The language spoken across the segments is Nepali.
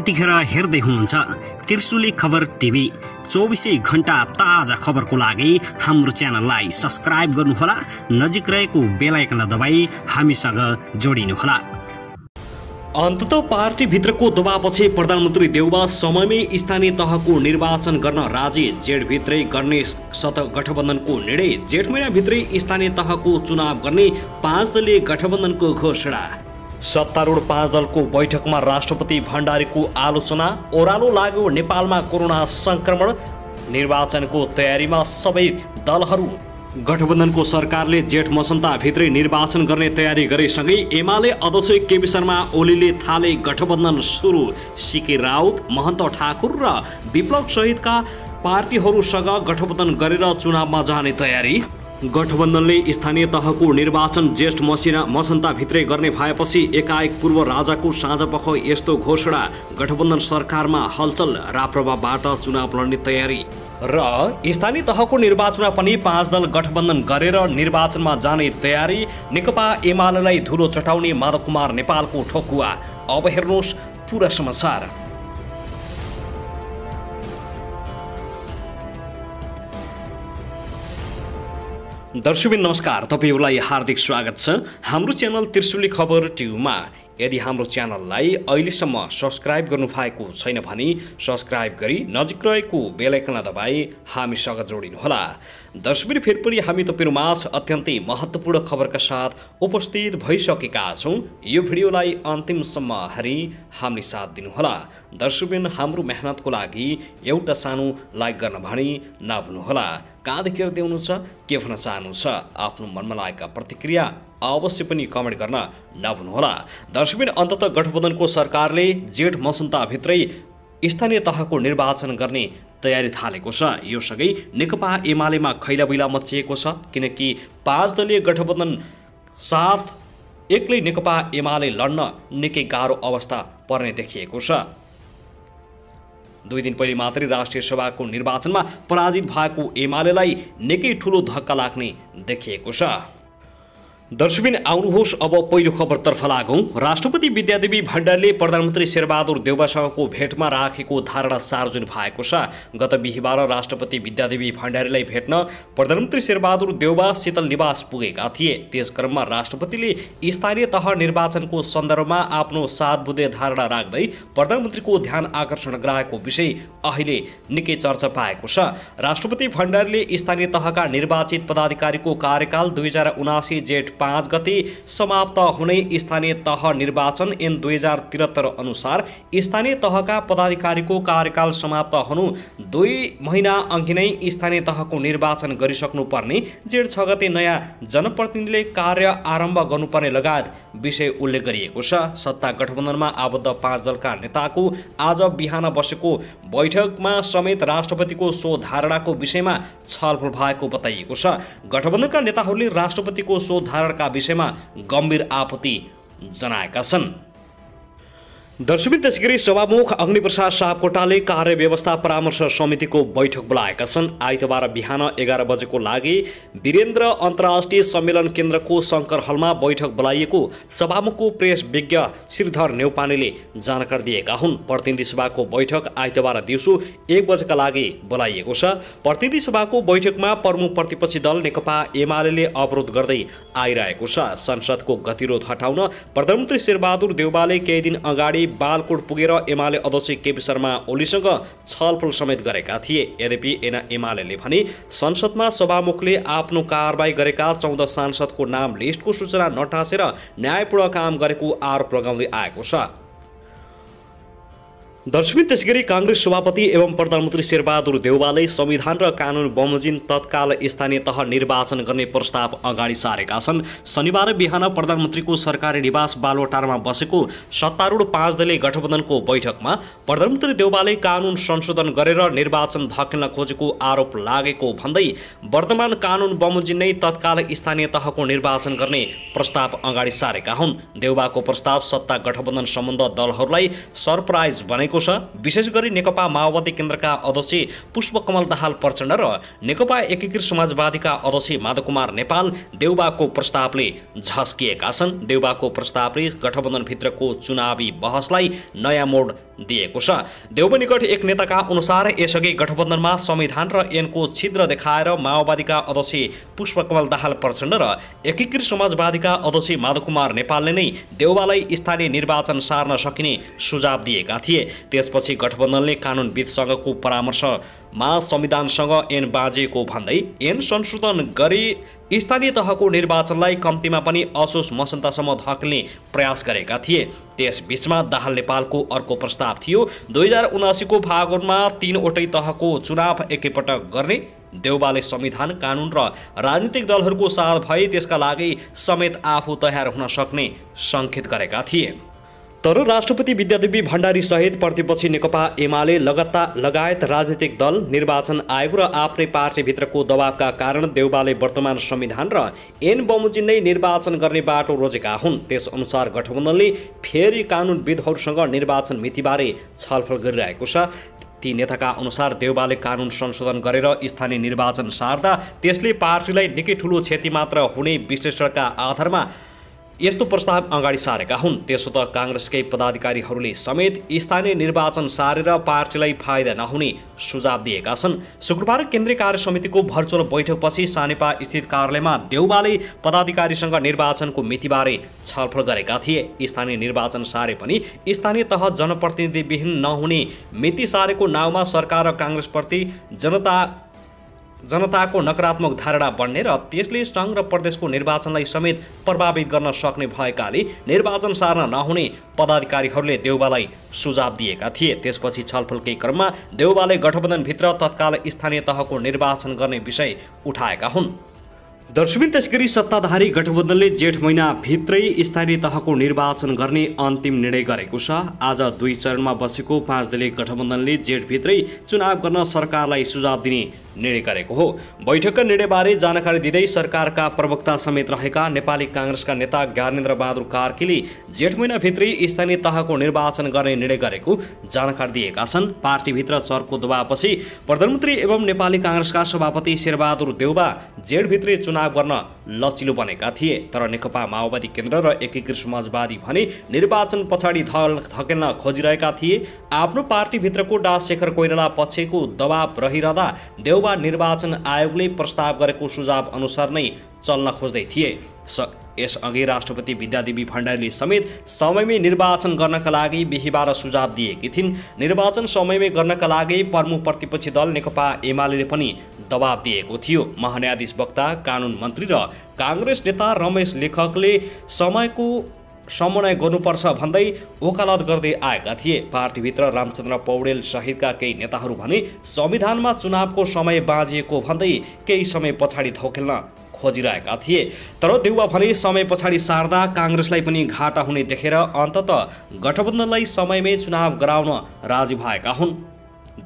यतिखेर हेर्दै हुनुहुन्छ त्रिशुली खबर टिभी। 24 घण्टा ताजा खबरको लागि हाम्रो च्यानललाई सब्स्क्राइब गर्नुहोला, नजिक रहेको बेल आइकन दबाई हामीसँग जोडिनुहोला। अन्ततः पार्टी भित्रको दबावपछि प्रधानमन्त्री देउबा समयमै स्थानीय तहको निर्वाचन गर्न राजी। जेठभित्रै गर्ने गठबन्धनको निर्णय। जेठ महिनाभित्रै स्थानीय तहको चुनाव गर्ने 5 दलीय गठबन्धनको घोषणा। सत्तारूढ 5 दलको बैठकमा राष्ट्रपति भण्डारीको आलोचना। ओह्रालो लाग्यो नेपालमा कोरोना संक्रमण। निर्वाचनको तयारीमा सबै दलहरू। गठबन्धनको सरकारले जेठ मसन्ताभित्रै निर्वाचन गर्ने तयारी गरेसँगै एमाले अध्यक्ष केपी शर्मा ओलीले थाले गठबन्धन सुरु। सीके राउत, महन्त ठाकुर र विप्लव सहितका पार्टीहरूसँग गठबन्धन गरेर चुनावमा जाने तयारी। गठबन्धनले स्थानीय तहको निर्वाचन जेठ मसन्ताभित्रै गर्ने भएपछि एकाएक पूर्व राजाको साँझपख यस्तो घोषणा। गठबन्धन सरकारमा हलचल। राप्रपाबाट चुनाव लड्ने तयारी र स्थानीय तहको निर्वाचनमा पनि 5 दल गठबन्धन गरेर निर्वाचनमा जाने तयारी। नेकपा एमालेलाई धुलो चटाउने माधव कुमार नेपालको ठोकुवा। अब हेर्नुहोस् पुरा समाचार। दर्शकबिन नमस्कार, तपाईहरुलाई हार्दिक स्वागत छ हाम्रो च्यानल त्रिशुली खबर टिभीमा। यदि हाम्रो च्यानललाई अहिलेसम्म सब्स्क्राइब गर्नुभएको छैन भने सब्स्क्राइब गरी नजिक रहेको बेल आइकन दबाई हामीसँग जोडिनुहोला। दर्शकबिन फेरि पनि हामी तपाईहरुमाझ अत्यन्तै महत्त्वपूर्ण खबरका साथ उपस्थित भइसकेका छौं। यो भिडियोलाई अन्तिमसम्म हेरी हामी साथ दिनुहोला। दर्शकबिन हाम्रो मेहनतको लागि एउटा सानो लाइक गर्न भनी नभुल्नुहोला। कहाँदेखि हेर्दै हुनुहुन्छ, के भन्न चाहनुहुन्छ, आफ्नो मनमा लागेका प्रतिक्रिया अवश्य पनि कमेन्ट गर्न नभुल्नुहोला। दर्शकबिन अन्ततः गठबन्धनको सरकारले जेठ मसन्ताभित्रै स्थानीय तहको निर्वाचन गर्ने तयारी थालेको छ। यो सँगै नेकपा एमालेमा खैलाबैला मचिएको छ, किनकि 5 दलीय गठबन्धन साथ एक्लै नेकपा एमाले लड्न निकै गाह्रो अवस्था पर्ने देखिएको छ। 2 दिन पहिले मात्रै राष्ट्रिय सभाको निर्वाचनमा पराजित भएको एमालेलाई निकै ठूलो धक्का लाग्ने देखिएको छ। दर्शकबिन आउनुहोस् अब पहिलो खबरतर्फ लागौं। राष्ट्रपति विद्यादेवी भण्डारीले प्रधानमन्त्री शेरबहादुर देउबासँगको भेटमा राखेको धारणा सार्वजनिक भएको छ। गत बिहीबार राष्ट्रपति विद्यादेवी भण्डारीलाई भेट्न प्रधानमन्त्री शेरबहादुर देउबा शीतल निवास पुगेका थिए। त्यसक्रममा राष्ट्रपतिले स्थानीय तह निर्वाचनको सन्दर्भमा आफ्नो 7 बुँदे धारणा राख्दै प्रधानमन्त्रीको ध्यान आकर्षण गराएको विषय अहिले निकै चर्चा पाएको छ। राष्ट्रपति भण्डारीले स्थानीय तहका निर्वाचित पदाधिकारीको कार्यकाल 2079 जेठ 5 गते समाप्त हुने स्थानीय तह निर्वाचन ऐन 2073 अनुसार स्थानीय तहका पदाधिकारीको कार्यकाल समाप्त हुनु 2 महिना अघि नै स्थानीय तहको निर्वाचन गरिसक्नुपर्ने, जेठ 6 गते नयाँ जनप्रतिनिधिले कार्य आरम्भ गर्नुपर्ने लगायत विषय उल्लेख गरिएको छ। सत्ता गठबन्धनमा आबद्ध 5 दलका नेताको आज बिहान बसेको बैठकमा समेत राष्ट्रपतिको सो धारणाको विषयमा छलफल भएको बताइएको छ। गठबन्धनका नेताहरूले राष्ट्रपतिको सो धारणाका विषयमा गम्भीर आपत्ति जनाएका छन्। दर्शकबिन त्यसैगरी सभामुख अग्निप्रसाद सापकोटाले कार्यव्यवस्था परामर्श समितिको बैठक बोलाएका छन्। आइतबार बिहान 11 बजेको लागि वीरेन्द्र अन्तर्राष्ट्रिय सम्मेलन केन्द्रको शङ्कर हलमा बैठक बोलाइएको सभामुखको प्रेस विज्ञ श्रीधर नेउपानेले जानकारी दिएका हुन्। प्रतिनिधि सभाको बैठक आइतबार दिउँसो 1 बजेका लागि बोलाइएको छ। प्रतिनिधि सभाको बैठकमा प्रमुख प्रतिपक्षी दल नेकपा एमाले अवरोध गर्दै आइरहेको छ। संसदको गतिरोध हटाउन प्रधानमन्त्री शेरबहादुर देउबाले केही दिन अगाडि बालकोट पुगेर एमाले अध्यक्ष केपी शर्मा ओलीसँग छलफल समेत गरेका थिए। यद्यपि एमालेले भने संसदमा सभामुखले आफ्नो कारबाही गरेका 14 सांसदको नाम लिस्टको सूचना नटाँसेर न्यायपूर्ण काम गरेको आरोप लगाउँदै आएको छ। दर्शकबिन त्यसैगरी कांग्रेस सभापति एवं प्रधानमन्त्री शेरबहादुर देउबाले संविधान र कानुन बमोजिम तत्काल स्थानीय तह निर्वाचन गर्ने प्रस्ताव अगाडि सारेका छन्। शनिबार बिहान प्रधानमन्त्रीको सरकारी निवास बालुवाटारमा बसेको सत्तारूढ 5 दलीय गठबन्धनको बैठकमा प्रधानमन्त्री देउबाले कानुन संशोधन गरेर निर्वाचन धकेल्न खोजेको आरोप लागेको भन्दै वर्तमान कानुन बमोजिम नै तत्काल स्थानीय तहको निर्वाचन गर्ने प्रस्ताव अगाडि सारेका हुन्। देउबाको प्रस्ताव सत्ता गठबन्धन सम्बन्ध दलहरूलाई सरप्राइज बनेको छ। विशेष गरी नेकपा माओवादी केन्द्रका अध्यक्ष पुष्पकमल दाहाल प्रचण्ड र नेकपा एकीकृत समाजवादीका अध्यक्ष माधव कुमार नेपाल देउबाको प्रस्तावले झस्किएका छन्। देउबाको प्रस्तावले गठबन्धन भित्रको चुनावी बहसलाई नयाँ मोड दिएको छ। देउबा निकट एक नेताका अनुसार यसअघि गठबन्धनमा संविधान र ऐनको छिद्र देखाएर माओवादीका अध्यक्ष पुष्पकमल दाहाल प्रचण्ड र एकीकृत समाजवादीका अध्यक्ष माधव कुमार नेपालले नै देउबालाई स्थानीय निर्वाचन सार्न सकिने सुझाव दिएका थिए। त्यसपछि गठबन्धनले कानुनविदसँगको परामर्शमा संविधानसँग ऐन बाँझिएको भन्दै ऐन संशोधन गरी स्थानीय तहको निर्वाचनलाई कम्तीमा पनि असोज मसन्तसम्म धकेल्ने प्रयास गरेका थिए। त्यसबीचमा दाहाल नेपालको अर्को प्रस्ताव थियो 2079 को फागुनमा 3वटै तहको चुनाव एकैपटक गर्ने। देउबाले संविधान, कानुन र राजनीतिक दलहरूको साथ भए त्यसका लागि समेत आफू तयार हुन सक्ने सङ्केत गरेका थिए। तर राष्ट्रपति विद्यादेवी भण्डारी सहित प्रतिपक्षी नेकपा एमाले लगायत राजनीतिक दल, निर्वाचन आयोग र आफ्नै पार्टीभित्रको दबावका कारण देउबाले वर्तमान संविधान र ऐन बमोजिम नै निर्वाचन गर्ने बाटो रोजेका हुन्। त्यसअनुसार गठबन्धनले फेरि कानुनविदहरूसँग निर्वाचन मितिबारे छलफल गरिरहेको छ। ती नेताका अनुसार देउबाले कानुन संशोधन गरेर स्थानीय निर्वाचन सार्दा त्यसले पार्टीलाई निकै ठुलो क्षति मात्र हुने विश्लेषणका आधारमा यस्तो प्रस्ताव अगाडि सारेका हुन्। त्यसो त काङ्ग्रेसकै पदाधिकारीहरूले समेत स्थानीय निर्वाचन सारेर पार्टीलाई फाइदा नहुने सुझाव दिएका छन्। शुक्रबार केन्द्रीय कार्य समितिको भर्चुअल बैठकपछि सानेपा स्थित कार्यालयमा देउबाले पदाधिकारीसँग निर्वाचनको मितिबारे छलफल गरेका थिए। स्थानीय निर्वाचन सारे पनि स्थानीय तह जनप्रतिनिधिविहीन नहुने मिति सारेको नाउँमा सरकार र काङ्ग्रेसप्रति जनताको नकारात्मक धारणा बढ्ने र त्यसले सङ्घ र प्रदेशको निर्वाचनलाई समेत प्रभावित गर्न सक्ने भएकाले निर्वाचन सार्न नहुने पदाधिकारीहरूले देउबालाई सुझाव दिएका थिए। त्यसपछि छलफलकै क्रममा देउबाले गठबन्धनभित्र तत्काल स्थानीय तहको निर्वाचन गर्ने विषय उठाएका हुन्। दर्शकबिन, त्यसगरी सत्ताधारी गठबन्धनले जेठ महिनाभित्रै स्थानीय तहको निर्वाचन गर्ने अन्तिम निर्णय गरेको छ। आज 2 चरणमा बसेको 5 दलीय गठबन्धनले जेठभित्रै चुनाव गर्न सरकारलाई सुझाव दिने निर्णय गरेको हो। बैठकका निर्णयबारे जानकारी दिँदै सरकारका प्रवक्ता समेत रहेका नेपाली काङ्ग्रेसका नेता ज्ञानेन्द्र बहादुर कार्कीले जेठ महिनाभित्रै स्थानीय तहको निर्वाचन गर्ने निर्णय गरेको जानकारी दिएका छन्। पार्टीभित्र चर्को दबावपछि प्रधानमन्त्री एवं नेपाली काङ्ग्रेसका सभापति शेरबहादुर देउबा जेठभित्रै चुनाव गर्न लचिलो बनेका थिए। तर नेकपा माओवादी केन्द्र र एकीकृत समाजवादी भने निर्वाचन पछाडि धकेल्न खोजिरहेका थिए। आफ्नो पार्टीभित्रको डा शेखर कोइराला पक्षको दबाव रहिरहँदा देउबा निर्वाचन आयोगले प्रस्ताव गरेको सुझाव अनुसार नै चल्न खोज्दै थिए। यसअघि राष्ट्रपति विद्यादेवी भण्डारीले समेत समयमै निर्वाचन गर्नका लागि बिहीबार सुझाव दिएकी थिइन्। निर्वाचन समयमै गर्नका लागि प्रमुख प्रतिपक्षी दल नेकपा एमाले पनि दबाव दिएको थियो। महान्यायाधीश वक्ता, कानुन मन्त्री र काङ्ग्रेस नेता रमेश लेखकले समयको समन्वय गर्नुपर्छ भन्दै वकालत गर्दै आएका थिए। पार्टीभित्र रामचन्द्र पौडेल सहितका केही नेताहरू भने संविधानमा चुनावको समय बाँझिएको भन्दै केही समय पछाडि धकेल्न खोजिरहेका थिए। तर देउबा भने समय पछाडि सार्दा काङ्ग्रेसलाई पनि घाटा हुने देखेर अन्ततः गठबन्धनलाई समयमै चुनाव गराउन राजी भएका हुन्।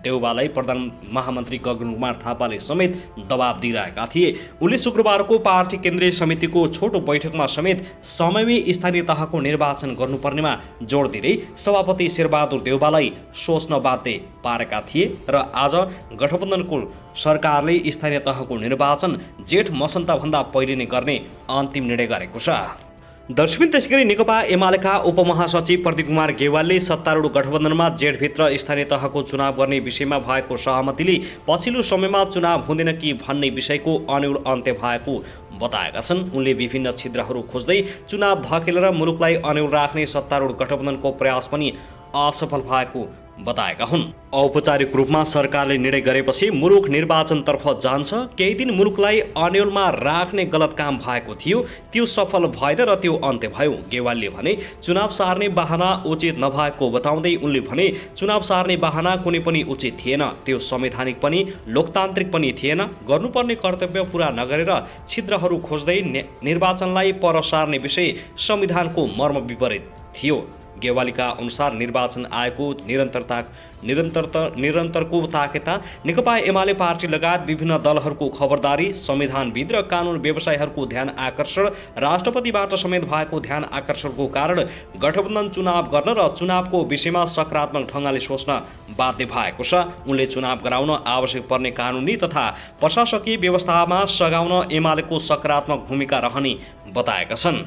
देउबालाई प्रधान महामन्त्री गगन कुमार थापाले समेत दबाव दिइरहेका थिए। उनले शुक्रबारको पार्टी केन्द्रीय समितिको छोटो बैठकमा समेत समयमै स्थानीय तहको निर्वाचन गर्नुपर्नेमा जोड दिँदै सभापति शेरबहादुर देउबालाई सोच्न बाध्य पारेका थिए र आज गठबन्धनको सरकारले स्थानीय तहको निर्वाचन जेठ मसन्तभन्दा पहिले नै गर्ने अन्तिम निर्णय गरेको छ। दर्शकबिन, त्यसगरी नेकपा एमालेका उपमहासचिव प्रदीप कुमार गेवालले सत्तारूढ गठबन्धनमा जेठभित्र स्थानीय तहको चुनाव गर्ने विषयमा भएको सहमतिले पछिल्लो समयमा चुनाव हुँदैन कि भन्ने विषयको अन्यल अन्त्य भएको बताएका छन्। उनले विभिन्न छिद्रहरू खोज्दै चुनाव धकेलेर मुलुकलाई अन्यल राख्ने सत्तारूढ गठबन्धनको प्रयास पनि असफल भएको बताएका हुन्। औपचारिक रूपमा सरकारले निर्णय गरेपछि मुलुक निर्वाचनतर्फ जान्छ। केही दिन मुलुकलाई अन्यलमा राख्ने गलत काम भएको थियो, त्यो सफल भएर र त्यो अन्त्य भयो। गेवालले भने चुनाव सार्ने बहाना उचित नभएको बताउँदै उनले भने चुनाव सार्ने बहाना कुनै पनि उचित थिएन, त्यो संवैधानिक पनि लोकतान्त्रिक पनि थिएन। गर्नुपर्ने कर्तव्य पूरा नगरेर छिद्रहरू खोज्दै निर्वाचनलाई पर सार्ने विषय संविधानको मर्म विपरीत थियो। गेवालीका अनुसार निर्वाचन आयोगको निरन्तरको ताकेता, नेकपा एमाले पार्टी लगायत विभिन्न दलहरूको खबरदारी, संविधानविद र कानुन व्यवसायीहरूको ध्यान आकर्षण, राष्ट्रपतिबाट समेत भएको ध्यान आकर्षणको कारण गठबन्धन चुनाव गर्न र चुनावको विषयमा सकारात्मक ढङ्गले सोच्न बाध्य भएको छ। उनले चुनाव गराउन आवश्यक पर्ने कानुनी तथा प्रशासकीय व्यवस्थामा सघाउन एमालेको सकारात्मक भूमिका रहने बताएका छन्।